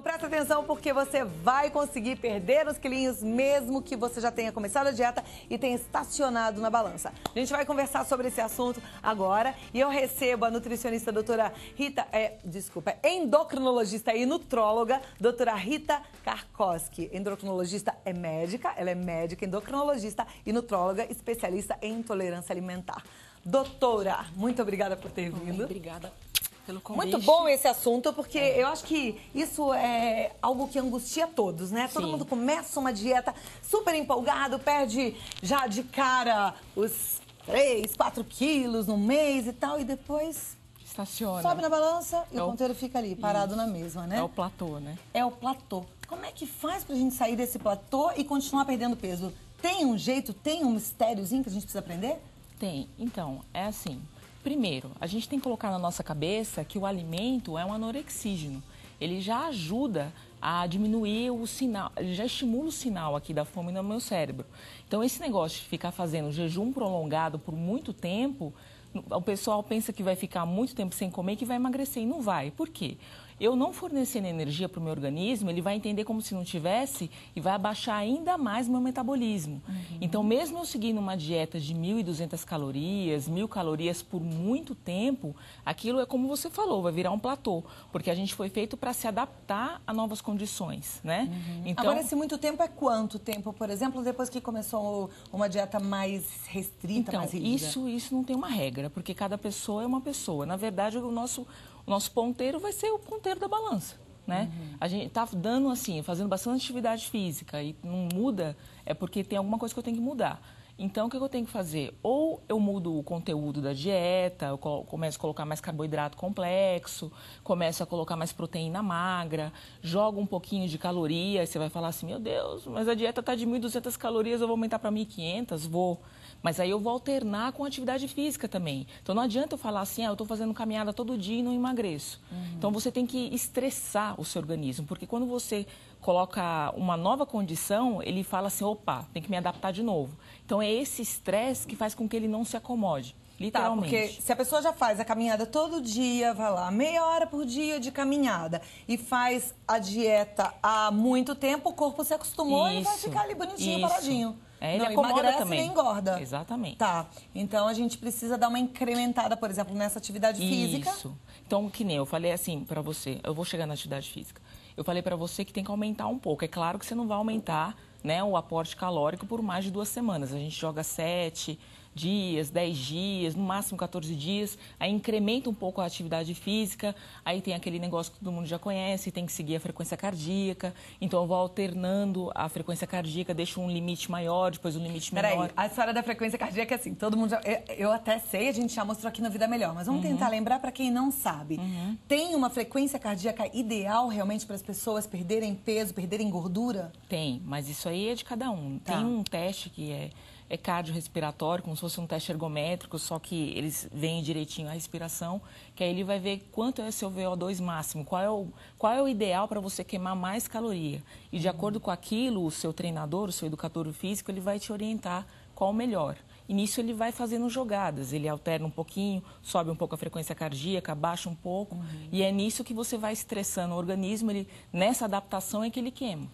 presta atenção porque você vai conseguir perder os quilinhos mesmo que você já tenha começado a dieta e tenha estacionado na balança. A gente vai conversar sobre esse assunto agora e eu recebo a nutricionista doutora Rita, endocrinologista e nutróloga, doutora Rita Karkoski. Endocrinologista é médica, ela é médica, endocrinologista e nutróloga, especialista em intolerância alimentar. Doutora, muito obrigada por ter vindo. Obrigada pelo convite. Muito bom esse assunto, porque eu acho que isso é algo que angustia todos, né? Todo mundo começa uma dieta super empolgado, perde já de cara os 3, 4 quilos no mês e tal, e depois estaciona. Sobe na balança e o ponteiro fica ali, parado na mesma, né? É o platô, né? É o platô. Como é que faz pra gente sair desse platô e continuar perdendo peso? Tem um jeito, tem um mistériozinho que a gente precisa aprender? Tem. Então, é assim. Primeiro, a gente tem que colocar na nossa cabeça que o alimento é um anorexígeno. Ele já ajuda a diminuir o sinal, ele já estimula o sinal aqui da fome no meu cérebro. Então, esse negócio de ficar fazendo jejum prolongado por muito tempo, o pessoal pensa que vai ficar muito tempo sem comer e que vai emagrecer, e não vai. Por quê? Eu não fornecendo energia para o meu organismo, ele vai entender como se não tivesse e vai abaixar ainda mais o meu metabolismo. Então, mesmo eu seguindo uma dieta de 1.200 calorias, 1.000 calorias por muito tempo, aquilo é como você falou, vai virar um platô, porque a gente foi feito para se adaptar a novas condições, né? Então, agora, esse muito tempo é quanto tempo, por exemplo, depois que começou uma dieta mais restrita, então, mais rígida? Isso não tem uma regra, porque cada pessoa é uma pessoa. Na verdade, o nosso ponteiro vai ser o ponteiro da balança, né? A gente tá dando assim, fazendo bastante atividade física e não muda, é porque tem alguma coisa que eu tenho que mudar. Então, o que eu tenho que fazer? Ou eu mudo o conteúdo da dieta, eu começo a colocar mais carboidrato complexo, começo a colocar mais proteína magra, jogo um pouquinho de caloria, você vai falar assim, meu Deus, mas a dieta está de 1.200 calorias, eu vou aumentar para 1.500? Vou. Mas aí eu vou alternar com atividade física também. Então, não adianta eu falar assim, eu estou fazendo caminhada todo dia e não emagreço. Então, você tem que estressar o seu organismo, porque quando você coloca uma nova condição, ele fala assim, opa, tem que me adaptar de novo. Então, é esse estresse que faz com que ele não se acomode, literalmente. Tá, porque se a pessoa já faz a caminhada todo dia, vai lá, meia hora por dia de caminhada e faz a dieta há muito tempo, o corpo se acostumou e vai ficar ali bonitinho, paradinho. Ele não emagrece também. Nem engorda. Exatamente. Tá, então a gente precisa dar uma incrementada, por exemplo, nessa atividade física. Isso. Então, que nem eu falei assim pra você, eu vou chegar na atividade física. Eu falei pra você que tem que aumentar um pouco. É claro que você não vai aumentar, né, o aporte calórico por mais de 2 semanas. A gente joga 7 dias, 10 dias, no máximo 14 dias, aí incrementa um pouco a atividade física, aí tem aquele negócio que todo mundo já conhece, tem que seguir a frequência cardíaca, então eu vou alternando a frequência cardíaca, deixo um limite maior, depois um limite menor. Peraí, a história da frequência cardíaca é assim, todo mundo já, eu até sei, a gente já mostrou aqui no Vida Melhor, mas vamos tentar lembrar para quem não sabe. Tem uma frequência cardíaca ideal realmente para as pessoas perderem peso, perderem gordura? Tem, mas isso aí é de cada um. Tá. Tem um teste que é cardiorrespiratório, como se fosse um teste ergométrico, só que eles veem direitinho a respiração, que aí ele vai ver quanto é seu VO2 máximo, qual é o ideal para você queimar mais caloria. E de acordo com aquilo, o seu treinador, o seu educador físico, ele vai te orientar qual o melhor. E nisso ele vai fazendo jogadas, ele alterna um pouquinho, sobe um pouco a frequência cardíaca, abaixa um pouco, e é nisso que você vai estressando o organismo, nessa adaptação é que ele queima.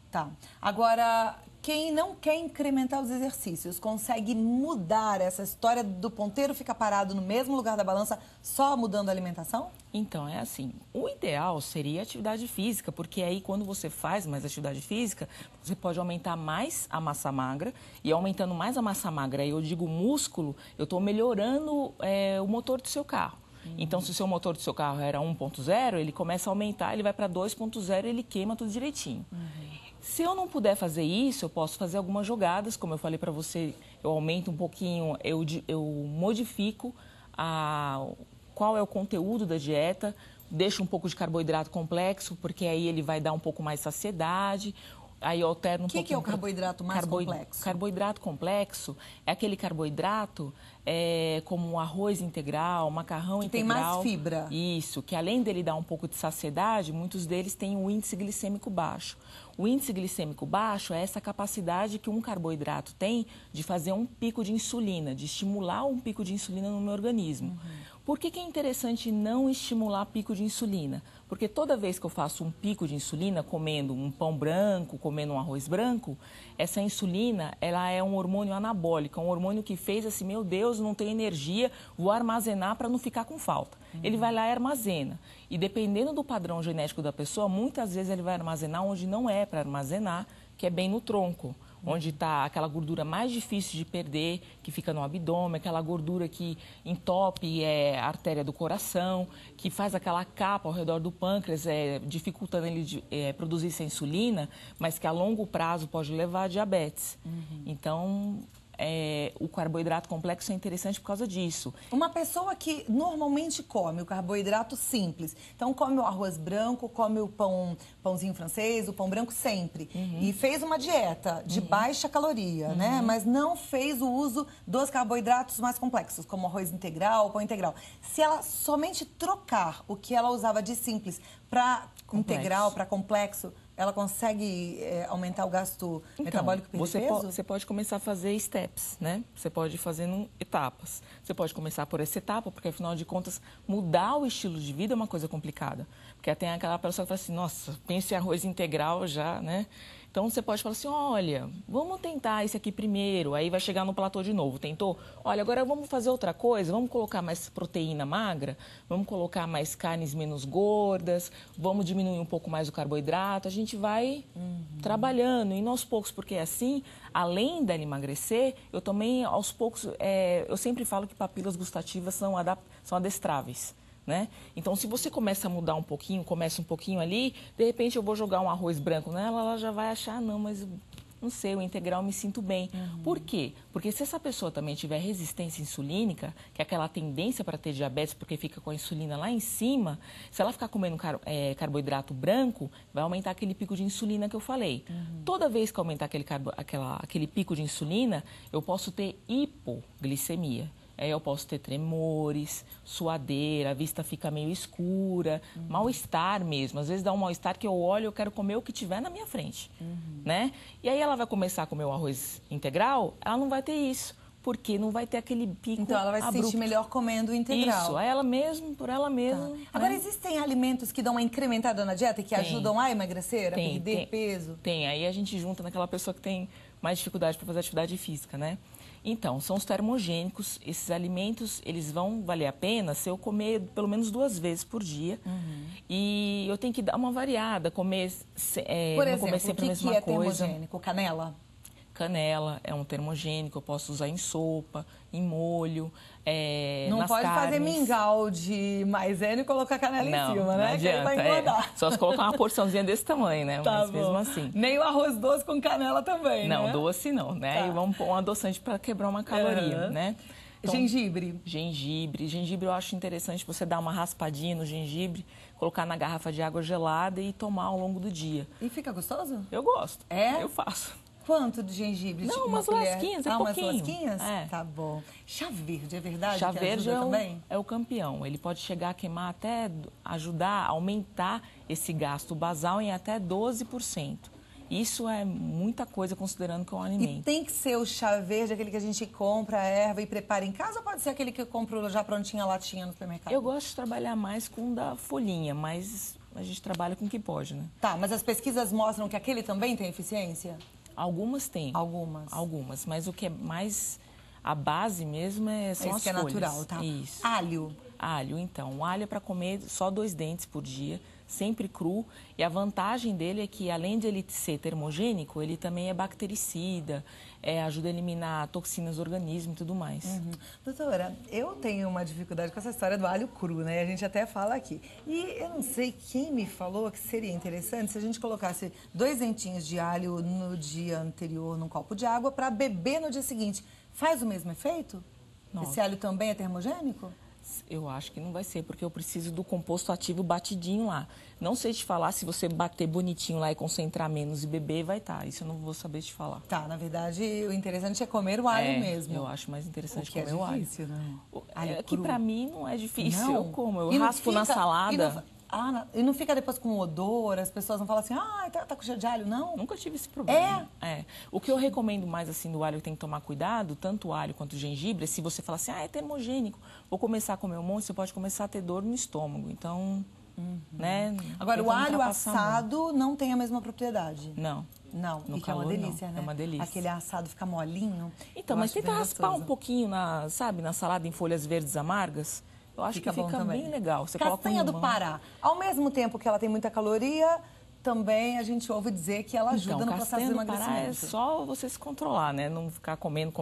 Tá. Agora, quem não quer incrementar os exercícios, consegue mudar essa história do ponteiro ficar parado no mesmo lugar da balança só mudando a alimentação? Então, é assim, o ideal seria atividade física, porque aí quando você faz mais atividade física, você pode aumentar mais a massa magra, e aumentando mais a massa magra, aí eu digo músculo, eu estou melhorando o motor do seu carro. Então, se o seu motor do seu carro era 1.0, ele começa a aumentar, ele vai para 2.0 e ele queima tudo direitinho. Se eu não puder fazer isso, eu posso fazer algumas jogadas, como eu falei para você, eu aumento um pouquinho, eu modifico qual é o conteúdo da dieta, deixo um pouco de carboidrato complexo, porque aí ele vai dar um pouco mais saciedade. Aí eu alterno um pouquinho. O que é o carboidrato mais complexo? Carboidrato complexo é aquele carboidrato como um arroz integral, macarrão integral. Tem mais fibra. Isso, que além dele dar um pouco de saciedade, muitos deles têm um índice glicêmico baixo. O índice glicêmico baixo é essa capacidade que um carboidrato tem de fazer um pico de insulina, de estimular um pico de insulina no meu organismo. Por que que é interessante não estimular pico de insulina? Porque toda vez que eu faço um pico de insulina, comendo um pão branco, comendo um arroz branco, essa insulina, ela é um hormônio anabólico, é um hormônio que fez assim, meu Deus, não tenho energia, vou armazenar para não ficar com falta. Ele vai lá e armazena. E dependendo do padrão genético da pessoa, muitas vezes ele vai armazenar onde não é para armazenar, que é bem no tronco, onde está aquela gordura mais difícil de perder, que fica no abdômen, aquela gordura que entope a artéria do coração, que faz aquela capa ao redor do pâncreas, dificultando ele de produzir essa insulina, mas que a longo prazo pode levar a diabetes. Então, o carboidrato complexo é interessante por causa disso. Uma pessoa que normalmente come o carboidrato simples, então come o arroz branco, come o pãozinho francês, o pão branco sempre, e fez uma dieta de baixa caloria, né? Mas não fez o uso dos carboidratos mais complexos, como arroz integral, pão integral. Se ela somente trocar o que ela usava de simples para integral, para complexo, ela consegue aumentar o gasto metabólico e perder peso? Você pode começar a fazer steps, né? Você pode ir fazendo etapas. Você pode começar por essa etapa, porque afinal de contas, mudar o estilo de vida é uma coisa complicada. Porque tem aquela pessoa que fala assim, nossa, pense em arroz integral já, né? Então, você pode falar assim, olha, vamos tentar esse aqui primeiro, aí vai chegar no platô de novo. Tentou? Olha, agora vamos fazer outra coisa, vamos colocar mais proteína magra, vamos colocar mais carnes menos gordas, vamos diminuir um pouco mais o carboidrato. A gente vai trabalhando, e aos poucos, porque assim, além dela emagrecer, eu também, aos poucos, eu sempre falo que papilas gustativas são adestráveis. Né? Então, se você começa a mudar um pouquinho, começa um pouquinho ali, de repente eu vou jogar um arroz branco nela, ela já vai achar, não, mas não sei, o integral me sinto bem. Por quê? Porque se essa pessoa também tiver resistência insulínica, que é aquela tendência para ter diabetes, porque fica com a insulina lá em cima, se ela ficar comendo carboidrato branco, vai aumentar aquele pico de insulina que eu falei. Toda vez que aumentar aquele pico de insulina, eu posso ter hipoglicemia. Eu posso ter tremores, suadeira, a vista fica meio escura, mal-estar mesmo. Às vezes dá um mal-estar que eu olho e eu quero comer o que tiver na minha frente, né? E aí ela vai começar a comer o arroz integral, ela não vai ter isso, porque não vai ter aquele pico Então ela vai se sentir melhor comendo o integral. Isso, ela mesmo, por ela mesma. Tá. Agora, existem alimentos que dão uma incrementada na dieta e que ajudam a emagrecer, a perder peso? Tem, aí a gente junta naquela pessoa que tem mais dificuldade para fazer atividade física, né? Então, são os termogênicos. Esses alimentos, eles vão valer a pena se eu comer pelo menos 2 vezes por dia. E eu tenho que dar uma variada, comer, por exemplo, não comer sempre a mesma coisa. coisa. Termogênico? Canela? Canela é um termogênico, eu posso usar em sopa, em molho, não nas pode carnes. Fazer mingau de maisena e colocar canela em cima, né? Não adianta, que aí vai engordar. Só se colocar uma porçãozinha desse tamanho, né? Tá Mas bom. mesmo assim. Nem o arroz doce com canela também, não, né? Não, doce não, né? Tá. E vamos pôr um adoçante para quebrar uma caloria, né? Então, gengibre. Gengibre eu acho interessante você dar uma raspadinha no gengibre, colocar na garrafa de água gelada e tomar ao longo do dia. E fica gostoso? Eu gosto. É? Eu faço. Quanto de gengibre? Não, umas lasquinhas, pouquinho. Umas lasquinhas? Tá bom. Chá verde, é verdade? Chá verde também? É o campeão. Ele pode chegar a queimar até, ajudar a aumentar esse gasto basal em até 12%. Isso é muita coisa considerando que é um alimento. E tem que ser o chá verde, aquele que a gente compra a erva e prepara em casa, ou pode ser aquele que eu compro já prontinha, latinha no supermercado? Eu gosto de trabalhar mais com da folhinha, mas a gente trabalha com o que pode, né? Tá, mas as pesquisas mostram que aquele também tem eficiência? Algumas têm. Algumas, mas o que é mais a base mesmo são as folhas. Isso que é natural, tá? Isso. Alho. Alho, então. O alho é para comer só 2 dentes por dia, sempre cru. E a vantagem dele é que, além de ele ser termogênico, ele também é bactericida, ajuda a eliminar toxinas do organismo e tudo mais. Doutora, eu tenho uma dificuldade com essa história do alho cru, né? A gente até fala aqui. E eu não sei quem me falou que seria interessante se a gente colocasse 2 dentinhos de alho no dia anterior num copo de água para beber no dia seguinte. Faz o mesmo efeito? Nossa. Esse alho também é termogênico? Eu acho que não vai ser, porque eu preciso do composto ativo batidinho lá. Não sei te falar se você bater bonitinho lá e concentrar menos e beber, vai estar. Isso eu não vou saber te falar. Tá, na verdade, o interessante é comer o alho mesmo. Eu acho mais interessante comer o alho. Difícil, né? Alho que pra mim não é difícil. Não. Eu como, eu raspo na salada. E não fica depois com odor? As pessoas não falam assim, tá com cheiro de alho, não? Nunca tive esse problema. O que eu recomendo mais, assim, do alho que tem que tomar cuidado, tanto o alho quanto o gengibre, se você falar assim, é termogênico, vou começar a comer um monte, você pode começar a ter dor no estômago. Então, né? Agora, o alho assado não tem a mesma propriedade? Não. Não, e que é uma delícia, né? É uma delícia. Aquele assado fica molinho. Então, mas tenta raspar um pouquinho, na salada em folhas verdes amargas. Eu acho que fica bem legal. Você Castanha do Pará, ao mesmo tempo que ela tem muita caloria, também a gente ouve dizer que ela ajuda no processo de emagrecimento. Pará é só você se controlar, né? Não ficar comendo.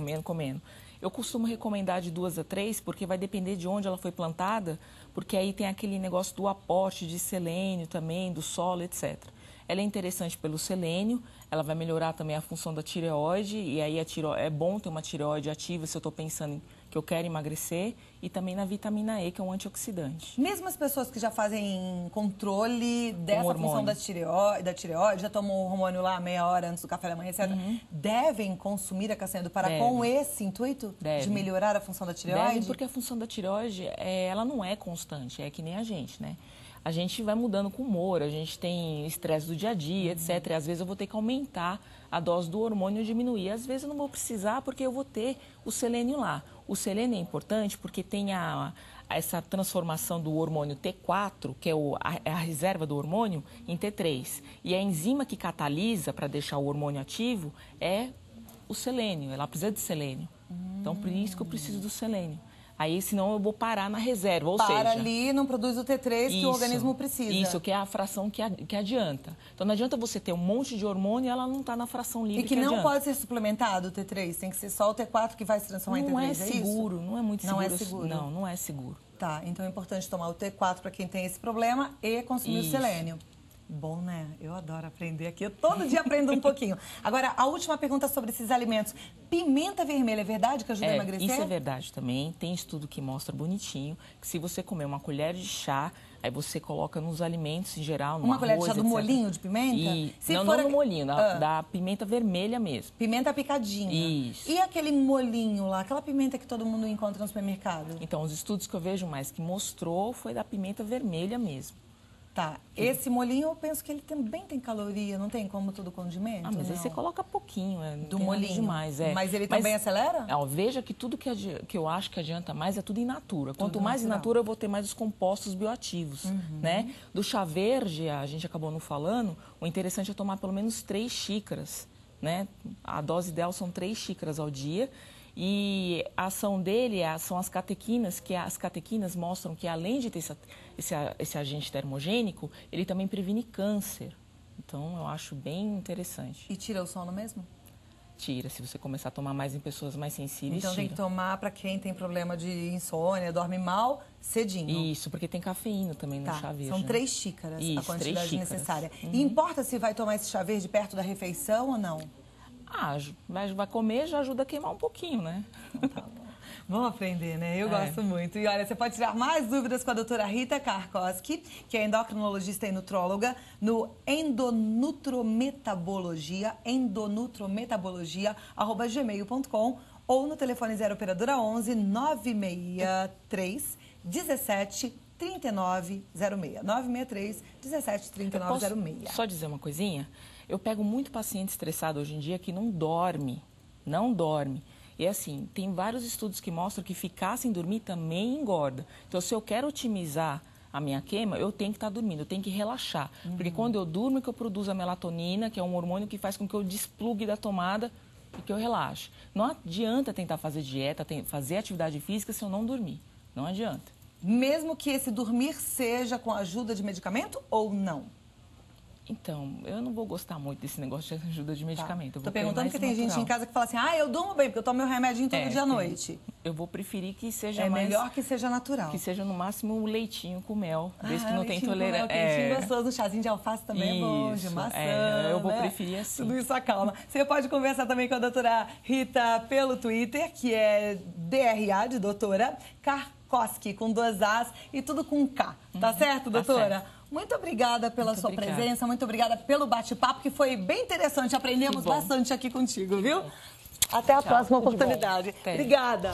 Eu costumo recomendar de 2 a 3, porque vai depender de onde ela foi plantada, porque aí tem aquele negócio do aporte de selênio também, do solo, etc. Ela é interessante pelo selênio, ela vai melhorar também a função da tireoide, e aí é bom ter uma tireoide ativa se eu estou pensando que eu quero emagrecer, e também na vitamina E, que é um antioxidante. Mesmo as pessoas que já fazem controle dessa função da tireoide, já tomam o hormônio lá meia hora antes do café da manhã, etc., devem consumir a castanha do Pará com esse intuito de melhorar a função da tireoide? Devem, porque a função da tireoide, ela não é constante, é que nem a gente, né? A gente vai mudando com o humor, a gente tem estresse do dia a dia, etc. E às vezes eu vou ter que aumentar a dose do hormônio e diminuir. Às vezes eu não vou precisar porque eu vou ter o selênio lá. O selênio é importante porque tem essa transformação do hormônio T4, que é a reserva do hormônio, em T3. E a enzima que catalisa para deixar o hormônio ativo é o selênio, ela precisa de selênio. Então, por isso que eu preciso do selênio. Aí, senão eu vou parar na reserva, ou seja... Para ali, não produz o T3 que o organismo precisa. Isso, que é a fração que adianta. Então, não adianta você ter um monte de hormônio e ela não está na fração livre que adianta. E que não pode ser suplementado o T3, tem que ser só o T4 que vai se transformar em T3, Não é seguro, não é muito seguro. Não é seguro? Não, não é seguro. Tá, então é importante tomar o T4 para quem tem esse problema e consumir o selênio. Bom, né? Eu adoro aprender aqui. Eu todo dia aprendo um pouquinho. Agora, a última pergunta sobre esses alimentos. Pimenta vermelha, é verdade que ajuda a emagrecer? Isso é verdade também. Tem estudo que mostra bonitinho que se você comer uma colher de chá, aí você coloca nos alimentos em geral, no uma arroz, colher de chá do etc. molinho de pimenta? Não no molinho, da pimenta vermelha mesmo. Pimenta picadinha. Isso. E aquele molinho lá, aquela pimenta que todo mundo encontra no supermercado? Então, os estudos que eu vejo mais que mostrou foi da pimenta vermelha mesmo. Tá, esse molinho eu penso que ele também tem caloria, não tem como todo condimento? Mas aí você coloca pouquinho, do molinho demais, Mas ele também acelera? Veja que tudo que eu acho que adianta mais é tudo in natura. Quanto mais in natura, eu vou ter mais os compostos bioativos, né? Do chá verde, a gente acabou não falando, o interessante é tomar pelo menos 3 xícaras, né? A dose ideal são 3 xícaras ao dia. E a ação dele são as catequinas, que as catequinas mostram que além de ter esse agente termogênico, ele também previne câncer. Então, eu acho bem interessante. E tira o sono mesmo? Tira, se você começar a tomar mais em pessoas mais sensíveis, então tem que tomar para quem tem problema de insônia, dorme mal, cedinho. Isso, porque tem cafeína também no chá verde. São 3 xícaras a quantidade necessária. Uhum. E importa se vai tomar esse chá verde perto da refeição ou não? Vai comer, já ajuda a queimar um pouquinho, né? Então, tá bom. Vamos aprender, né? Eu gosto muito. E olha, você pode tirar mais dúvidas com a doutora Rita Karkoski, que é endocrinologista e nutróloga, no endonutrometabologia@gmail.com ou no telefone 0 operadora 11 963 17 3906. 963 17 3906. Posso só dizer uma coisinha? Eu pego muito paciente estressado hoje em dia que não dorme. E assim, tem vários estudos que mostram que ficar sem dormir também engorda. Então, se eu quero otimizar a minha queima, eu tenho que estar dormindo, eu tenho que relaxar. Porque quando eu durmo, que eu produzo a melatonina, que é um hormônio que faz com que eu desplugue da tomada e que eu relaxe. Não adianta tentar fazer dieta, fazer atividade física se eu não dormir. Não adianta. Mesmo que esse dormir seja com a ajuda de medicamento ou não? Então, eu não vou gostar muito desse negócio de ajuda de medicamento. Tô perguntando porque tem gente em casa que fala assim, eu durmo bem, porque eu tomo meu remedinho todo dia à noite. Eu vou preferir que seja mais... É melhor que seja natural. Que seja no máximo um leitinho com mel, desde que não tem tolerância. Quentinho gostoso, um chazinho de alface também é bom, de maçã, eu vou preferir assim. Tudo isso acalma. Você pode conversar também com a doutora Rita pelo Twitter, que é DRA, de doutora, Karkoski, com 2 As e tudo com K. Tá certo, doutora? Tá certo. Muito obrigada pela sua presença, muito obrigada pelo bate-papo, que foi bem interessante. Aprendemos bastante aqui contigo, viu? Até a próxima oportunidade. Obrigada.